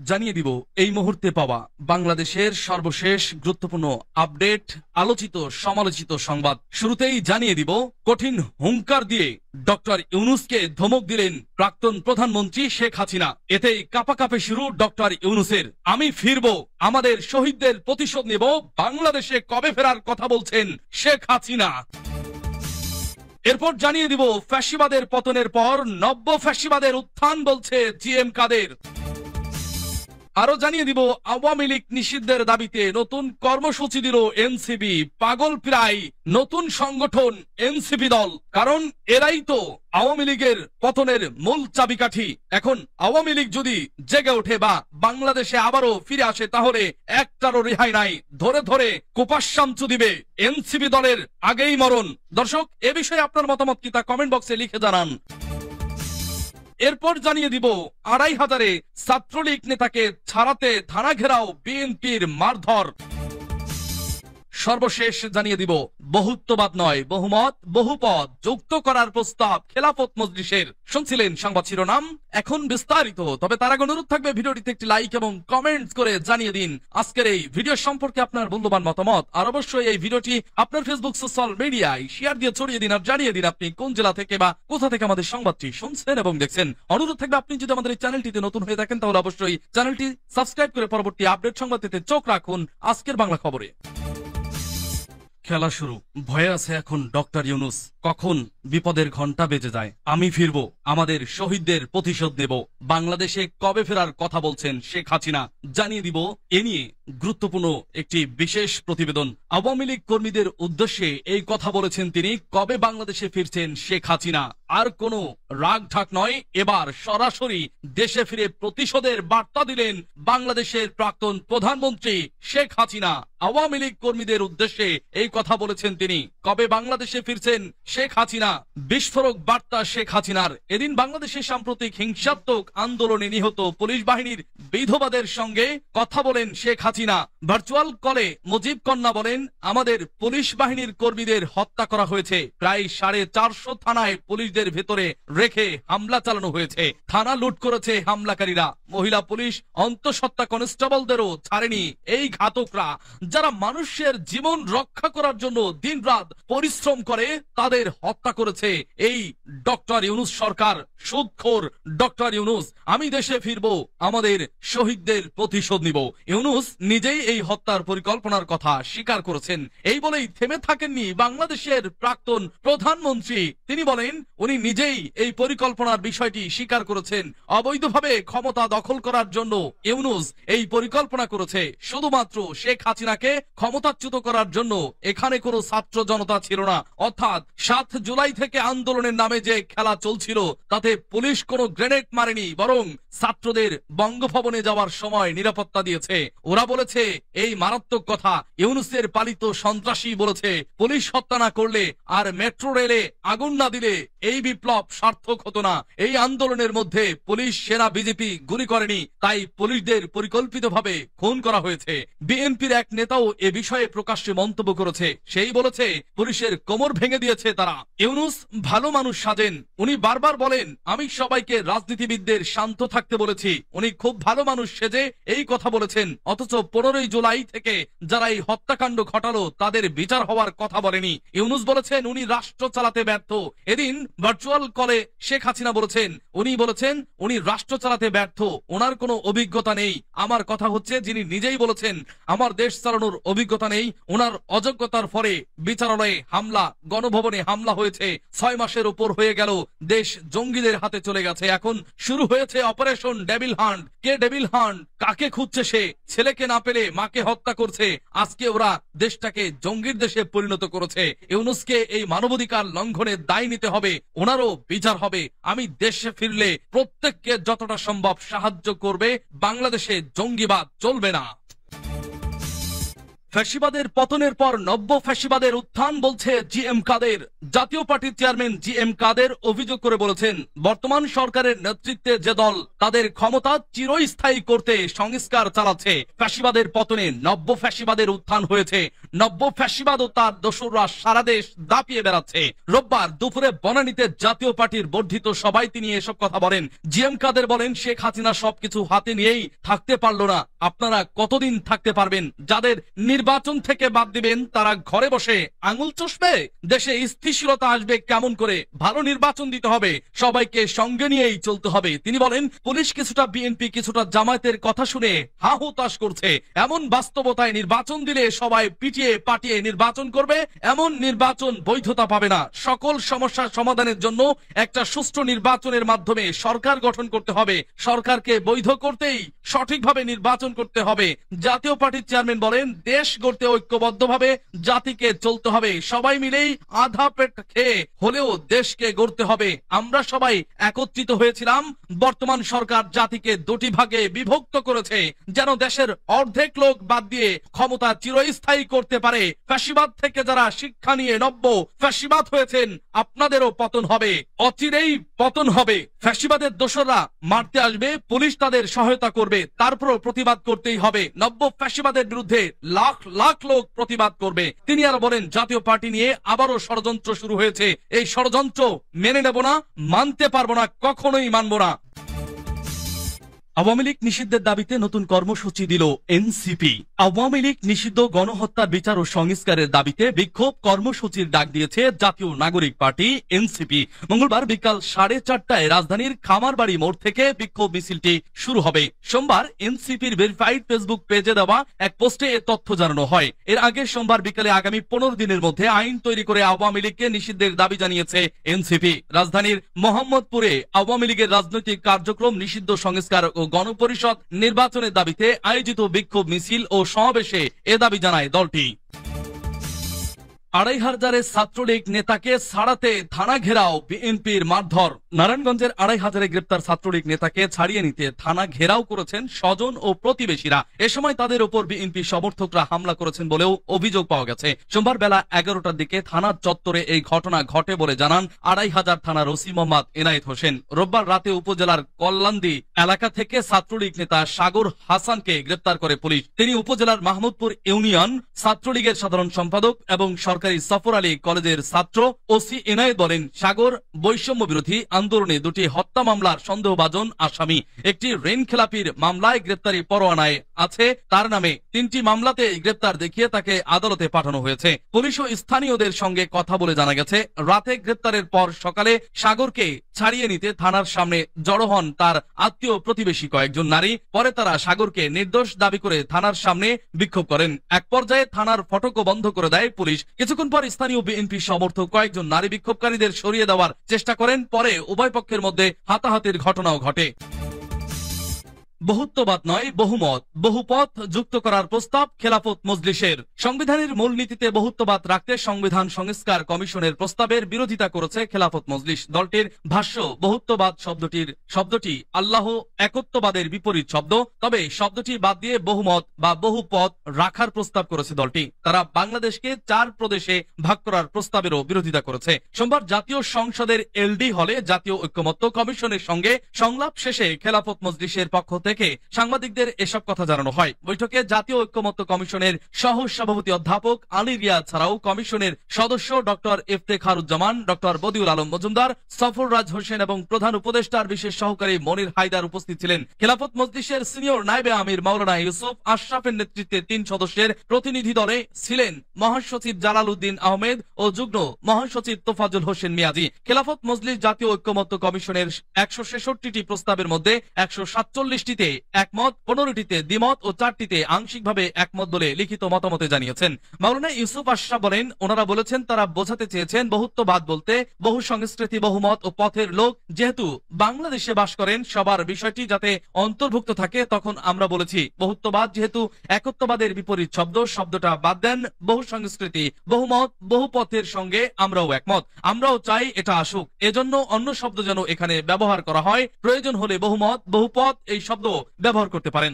জানিয়ে দিব এই মুহূর্তে পাওয়া বাংলাদেশের সর্বশেষ গুরুত্বপূর্ণ আপডেট, আলোচিত সমালোচিত সংবাদ। শুরুতেই জানিয়ে দিব কঠিন হুঙ্কার দিয়ে ডক্টর ইউনূসকে ধমক দিলেন প্রাক্তন প্রধানমন্ত্রী শেখ হাসিনা। এতেই কাঁপাকাঁপি শুরু ডক্টর ইউনূসের। আমি ফিরব, আমাদের শহীদদের প্রতিশোধ নেব, বাংলাদেশে কবে ফেরার কথা বলছেন শেখ হাসিনা। এরপর জানিয়ে দিব ফ্যাসিবাদের পতনের পর নব্য ফ্যাসিবাদের উত্থান বলছে জিএম কাদের। আরো জানিয়ে দিব আওয়ামী লীগ নিষিদ্ধের দাবিতে নতুন কর্মসূচি দিল এনসিপি। পাগল প্রায় নতুন সংগঠন এনসিপি দল, কারণ এরাই তো আওয়ামী লীগের পতনের মূল চাবিকাঠি। এখন আওয়ামী লীগ যদি জেগে ওঠে বা বাংলাদেশে আবারও ফিরে আসে, তাহলে একটারও রেহাই নাই, ধরে ধরে কুপাসামচু দিবে এনসিপি দলের আগেই মরণ। দর্শক, এ বিষয়ে আপনার মতামত কি তা কমেন্ট বক্সে লিখে জানান। এরপর জানিয়ে দিব ২৫০০ ছাত্রলীগ নেতাকে ছাড়াতে থানা ঘেরাও বিএনপির মারধর। সর্বশেষ জানিয়ে দিব বহুত্ববাদ নয়, বহুমত বহুপদ যুক্ত করার প্রস্তাব খেলাফত মজলিসের। শুনছিলেন সংবাদ শিরোনাম, এখন বিস্তারিত। তবে তার আগে অনুরোধ থাকবে ভিডিওটিতে একটি লাইক এবং কমেন্ট করে জানিয়ে দিন আজকের এই ভিডিও সম্পর্কে আপনার মূল্যবান মতামত। আর অবশ্যই এই ভিডিওটি আপনার ফেসবুক সোশ্যাল মিডিয়ায় শেয়ার দিয়ে ছড়িয়ে দিন আর জানিয়ে দিন আপনি কোন জেলা থেকে বা কোথা থেকে আমাদের সংবাদটি শুনছেন এবং দেখছেন। অনুরোধ থাকবে আপনি যদি আমাদের এই চ্যানেলটিতে নতুন হয়ে থাকেন তাহলে অবশ্যই চ্যানেলটি সাবস্ক্রাইব করে পরবর্তী আপডেট সংবাদ পেতে চোখ রাখুন আজকের বাংলা খবরে। খেলা শুরু, ভয়ে আছে এখন ডক্টর ইউনূস। কখন বিপদের ঘন্টা বেজে যায়। আমি ফিরব, আমাদের শহীদদের প্রতিশোধ নেব, বাংলাদেশে কবে ফেরার কথা বলছেন শেখ হাসিনা। জানিয়ে দিব এ নিয়ে গুরুত্বপূর্ণ একটি বিশেষ প্রতিবেদন। আওয়ামী লীগ কর্মীদের উদ্দেশ্যে এই কথা বলেছেন তিনি। কবে বাংলাদেশে ফিরছেন শেখ হাসিনা। আর কোনো রাগ ঢাক নয়, এবার সরাসরি দেশে ফিরে প্রতিশোধের বার্তা দিলেন বাংলাদেশের প্রাক্তন প্রধানমন্ত্রী শেখ হাসিনা। আওয়ামী লীগ কর্মীদের উদ্দেশ্যে এই কথা বলেছেন তিনি। কবে বাংলাদেশে ফিরছেন শেখ হাসিনা, বিস্ফোরক বার্তা শেখ হাসিনার। এদিন বাংলাদেশের সাম্প্রতিক হিংসাত্মক আন্দোলনে নিহত পুলিশ বাহিনীর বিধবাদের সঙ্গে কথা বলেন শেখ হাসিনা। ভার্চুয়াল কলে মুজিব কন্যা বলেন, আমাদের পুলিশ বাহিনীর কর্মীদের হত্যা করা হয়েছে। প্রায় 450 থানায় পুলিশদের ভেতরে রেখে হামলা চালানো হয়েছে। থানা লুট করেছে হামলাকারীরা। মহিলা পুলিশ অন্তঃসত্ত্বা কনস্টেবলদেরও ছাড়েনি এই ঘাতকরা, যারা মানুষের জীবন রক্ষা করার জন্য দিনরাত পরিশ্রম করে, তাদের হত্যা করেছে এই ডক্টর ইউনূস সরকার। সুদখোর ডক্টর ইউনূস। আমি দেশে ফিরব, আমাদের শহীদদের প্রতিশোধ নিব। ইউনূস নিজেই এই হত্যার পরিকল্পনার কথা স্বীকার করেছেন। এই বলেই থেমে থাকেননি বাংলাদেশের প্রাক্তন প্রধানমন্ত্রী। তিনি বলেন উনি নিজেই এই পরিকল্পনার বিষয়টি স্বীকার করেছেন। অবৈধভাবে ক্ষমতা দখল করার জন্য ইউনূস এই পরিকল্পনা করেছে। শুধুমাত্র শেখ হাসিনাকে ক্ষমতাচ্যুত করার জন্য এখানে কোনো ছাত্র জনতা ছিল না। অর্থাৎ ৭ জুলাই থেকে আন্দোলনের নামে যে খেলা চলছিল, তাতে পুলিশ কোনো গ্রেনেড মারেনি, বরং ছাত্রদের বঙ্গভবনে যাওয়ার সময় নিরাপত্তা দিয়েছে। ওরা বলেছে এই মারাত্মক কথা। ইউনূসের পালিত সন্ত্রাসী বলেছে, পুলিশ হত্যা না করলে আর মেট্রো রেলে আগুন না দিলে এই বিপ্লব সার্থক হতো না। এই আন্দোলনের মধ্যে পুলিশ, সেনা, বিজেপি গুলি করেনি, তাই পুলিশদের পরিকল্পিতভাবে খুন করা হয়েছে। বিএনপির এক নেতাও এ বিষয়ে প্রকাশ্যে মন্তব্য করেছে। সেই বলেছে পুলিশের কোমর ভেঙে দিয়েছে তারা। ইউনূস ভালো মানুষ সাজেন। উনি বারবার বলেন আমি সবাইকে রাজনীতিবিদদের শান্ত থাকতে বলেছি। উনি খুব ভালো মানুষ সেজে এই কথা বলেছেন, অথচ 15ই জুলাই থেকে যারা এই হত্যাকাণ্ড ঘটালো তাদের বিচার হওয়ার কথা বলেনি। ইউনূস বলেছেন উনি রাষ্ট্র চালাতে ব্যর্থ। এদিন ভার্চুয়াল কলে শেখ হাসিনা বলেছেন উনি রাষ্ট্র চালাতে ব্যর্থ, ওনার কোনো অভিজ্ঞতা নেই। আমার কথা হচ্ছে যিনি নিজেই বলেছেন আমার দেশ চালানোর অভিজ্ঞতা নেই। ওনার অযোগ্যতার ফলে বিচারালয়ে হামলা, গণভবনে হামলা হয়েছে। 6 মাসের উপর হয়ে গেল দেশ জঙ্গিদের হাতে চলে গেছে। এখন শুরু হয়েছে অপারেশন ডেভিল হান্ট। কে ডেভিল হান্ট? কাকে খুঁজছে সে? ছেলেকে না পেলে মাকে হত্যা করছে। আজকে ওরা দেশটাকে জঙ্গির দেশে পরিণত করেছে। ইউনূসকে এই মানবাধিকার লঙ্ঘনের দায় নিতে হবে, ওনারও বিচার হবে। আমি দেশে ফিরলে প্রত্যেককে যতটা সম্ভব সাহায্য করবে। বাংলাদেশে জঙ্গিবাদ চলবে না। ফ্যাসিবাদের পতনের পর নব্য ফ্যাসিবাদের উত্থান বলছে জিএম কাদের। জাতীয় পার্টির চেয়ারম্যান জিএম কাদের অভিযোগ করে বলেছেন, বর্তমান সরকারের নেতৃত্বে যে দল তাদের ক্ষমতা চিরস্থায়ী করতে সংস্কার চালাচ্ছে। ফ্যাসিবাদের পতনে নব্য ফ্যাসিবাদের উত্থান হয়েছে। নব্য ফ্যাসিবাদ ও তার দোসররা সারা দেশ দাপিয়ে বেড়াচ্ছে। রোববার দুপুরে বনানীতে জাতীয় পার্টির বর্ধিত সভায় তিনি এসব কথা বলেন। জিএম কাদের বলেন, শেখ হাসিনা সবকিছু হাতে নিয়েই থাকতে পারলো না। আপনারা কতদিন থাকতে পারবেন? যাদের নির্বাচন থেকে বাদ দিবেন তারা ঘরে বসে আঙুল চষবে? দেশে স্থিতিশীলতা আসবে কেমন করে? ভালো নির্বাচন দিতে হবে, সবাইকে সঙ্গে নিয়েই চলতে হবে। তিনি বলেন, পুলিশ কিছুটা বিএনপি কিছুটা জামায়াতের কথা শুনে হা হুতাশ করছে। এমন বাস্তবতায় নির্বাচন দিলে সবাই পিটিয়ে পাটিয়ে নির্বাচন করবে, এমন নির্বাচন বৈধতা পাবে না। সকল সমস্যার সমাধানের জন্য একটা সুষ্ঠু নির্বাচনের মাধ্যমে সরকার গঠন করতে হবে। সরকারকে বৈধ করতেই সঠিকভাবে নির্বাচন করতে হবে। জাতীয় পার্টির চেয়ারম্যান বলেন, দেশ গড়তে ঐক্যবদ্ধভাবে জাতিকে চলতে হবে। সবাই মিলেই আধা পেট খেয়ে হলেও দেশকে গড়তে হবে। আমরা সবাই একত্রিত হয়েছিলাম। বর্তমান সরকার জাতিকে দুটি ভাগে বিভক্ত করেছে, যেন দেশের অর্ধেক লোক বাদ দিয়ে ক্ষমতা চিরস্থায়ী করতে পারে। ফ্যাসিবাদ থেকে যারা শিক্ষা নিয়ে নব্য ফ্যাসিবাদ হয়েছেন, আপনাদেরও পতন হবে, অচিরেই পতন হবে। ফ্যাসিবাদের দোসররা মারতে আসবে, পুলিশ তাদের সহায়তা করবে, তারপরও প্রতিবাদ করতেই হবে। নব্য ফ্যাসিবাদের বিরুদ্ধে লাখ লাখ লোক প্রতিবাদ করবে। তিনি আরো বলেন, জাতীয় পার্টি নিয়ে আবারও ষড়যন্ত্র শুরু হয়েছে। এই ষড়যন্ত্র মেনে নেব না, মানতে পারবো না, কখনোই মানব না। আওয়ামী লীগ নিষিদ্ধের দাবিতে নতুন কর্মসূচি দিল এনসিপি। আওয়ামী লীগ নিষিদ্ধ গণহত্যার বিচার ও সংস্কারের দাবিতে বিক্ষোভ কর্মসূচির ডাক দিয়েছে জাতীয় নাগরিক পার্টি এনসিপি। মঙ্গলবার বিকাল 4:30টায় রাজধানীর খামারবাড়ি মোড় থেকে বিক্ষোভ মিছিলটি শুরু হবে। সোমবার এনসিপির ভেরিফাইড ফেসবুক পেজে দেওয়া এক পোস্টে এ তথ্য জানানো হয়। এর আগে সোমবার বিকালে আগামী 15 দিনের মধ্যে আইন তৈরি করে আওয়ামী লীগকে নিষিদ্ধের দাবি জানিয়েছে এনসিপি। রাজধানীর মোহাম্মদপুরে আওয়ামী লীগের রাজনৈতিক কার্যক্রম নিষিদ্ধ, সংস্কার ও গণপরিষদ নির্বাচনের দাবিতে আয়োজিত বিক্ষোভ মিছিল ও সমাবেশে এ দাবি জানায় দলটি। 2,500 ছাত্রলীগ নেতাকে ছাড়াতে থানা ঘেরাও, বিএনপির মারধর। নারায়ণগঞ্জের 2,500 গ্রেপ্তার ছাত্রলীগ নেতাকে ছাড়িয়ে নিতে থানা ঘেরাও করেছেন স্বজন ও প্রতিবেশীরা। এ সময় তাদের উপর বিএনপি সমর্থকরা হামলা করেছেন বলেও অভিযোগ পাওয়া গেছে। সোমবার বেলা 11টার দিকে থানার চত্বরে এই ঘটনা ঘটে বলে জানান 2,500 থানার ওসি মোহাম্মদ এনায়েত হোসেন। রোববার রাতে উপজেলার কল্যান্দি এলাকা থেকে ছাত্রলীগ নেতা সাগর হাসানকে গ্রেপ্তার করে পুলিশ। তিনি উপজেলার মাহমুদপুর ইউনিয়ন ছাত্রলীগের সাধারণ সম্পাদক এবং সরকারি সফর আলী কলেজের ছাত্র। ওসি এনায়েত বলেন, সাগর বৈষম্য বিরোধী আন্দোলনে 2টি হত্যা মামলার সন্দেহভাজন আসামি। একটি ঋণ খেলাপির মামলায় গ্রেপ্তারি পরোয়ানায় আছে তার নামে। 3টি মামলাতে গ্রেপ্তার দেখিয়ে তাকে আদালতে পাঠানো হয়েছে। পুলিশ ও স্থানীয়দের সঙ্গে কথা বলে জানা গেছে, রাতে গ্রেপ্তারের পর সকালে সাগরকে ছাড়িয়ে নিতে থানার সামনে জড়ো হন তার আত্মীয় প্রতিবেশী কয়েকজন নারী। পরে তারা সাগরকে নির্দোষ দাবি করে থানার সামনে বিক্ষোভ করেন। এক পর্যায়ে থানার ফটকও বন্ধ করে দেয় পুলিশ। কিছুক্ষণ পর স্থানীয় বিএনপি সমর্থক কয়েকজন নারী বিক্ষোভকারীদের সরিয়ে দেওয়ার চেষ্টা করেন। পরে উভয় পক্ষের মধ্যে হাতাহাতির ঘটনাও ঘটে। বহুত্ববাদ নয় বহুমত, বহুপথ যুক্ত করার প্রস্তাব খেলাফত মজলিসের। সংবিধানের মূলনীতিতে বহুত্ববাদ রাখতে সংবিধান সংস্কার কমিশনের প্রস্তাবের বিরোধিতা করেছে খেলাফত মজলিস। দলটির ভাষ্য, বহুত্ববাদ শব্দটি আল্লাহ একত্ববাদের বিপরীত শব্দ। তবে শব্দটি বাদ দিয়ে বহুমত বা বহুপথ রাখার প্রস্তাব করেছে দলটি। তারা বাংলাদেশকে 4 প্রদেশে ভাগ করার প্রস্তাবেরও বিরোধিতা করেছে। সোমবার জাতীয় সংসদের এলডি হলে জাতীয় ঐক্যমত্য কমিশনের সঙ্গে সংলাপ শেষে খেলাফত মজলিসের পক্ষ থেকে সাংবাদিকদের এসব কথা জানানো হয়। বৈঠকে জাতীয় ঐক্যমত্য কমিশনের সহ সভাপতি অধ্যাপক আলী রিয়াদ ছাড়াও কমিশনের সদস্য ডক্টর ইফতেখারুজ্জামান, ডক্টর বদিউল আলম মজুমদার, সফররাজ হোসেন এবং প্রধান উপদেষ্টার বিশেষ সহকারী মনির হায়দার উপস্থিত ছিলেন। খেলাফত মজলিসের সিনিয়র নায়েবে আমির মাওলানা ইউসুফ আশরাফের নেতৃত্বে 3 সদস্যের প্রতিনিধি দলে ছিলেন মহাসচিব জালাল উদ্দিন আহমেদ ও যুগ্ম মহাসচিব তোফাজুল হোসেন মিয়াজি। খেলাফত মজলিস জাতীয় ঐক্যমত্য কমিশনের 166টি প্রস্তাবের মধ্যে 147টিতে একমত, 15টিতে দ্বিমত ও 4টিতে আংশিকভাবে একমত বলে লিখিত মতামতে জানিয়েছেন। মাওলানা ইউসুফ আশরাফ বলেন, ওনারা বলেছেন তারা বোঝাতে চেয়েছেন বহুত্ববাদ বলতে বহু সংস্কৃতি, বহুমত ও পথের লোক যেহেতু বাংলাদেশে বাস করেন সবার বিষয়টি যাতে অন্তর্ভুক্ত থাকে। তখন আমরা বলেছি বহুত্ববাদ যেহেতু একত্ববাদের বিপরীত শব্দ, শব্দটা বাদ দেন। বহু সংস্কৃতি, বহুমত, বহু পথের সঙ্গে আমরাও একমত। আমরাও চাই এটা আসুক, এজন্য অন্য শব্দ যেন এখানে ব্যবহার করা হয়। প্রয়োজন হলে বহুমত, বহুপথ এই শব্দ ব্যবহার করতে পারেন।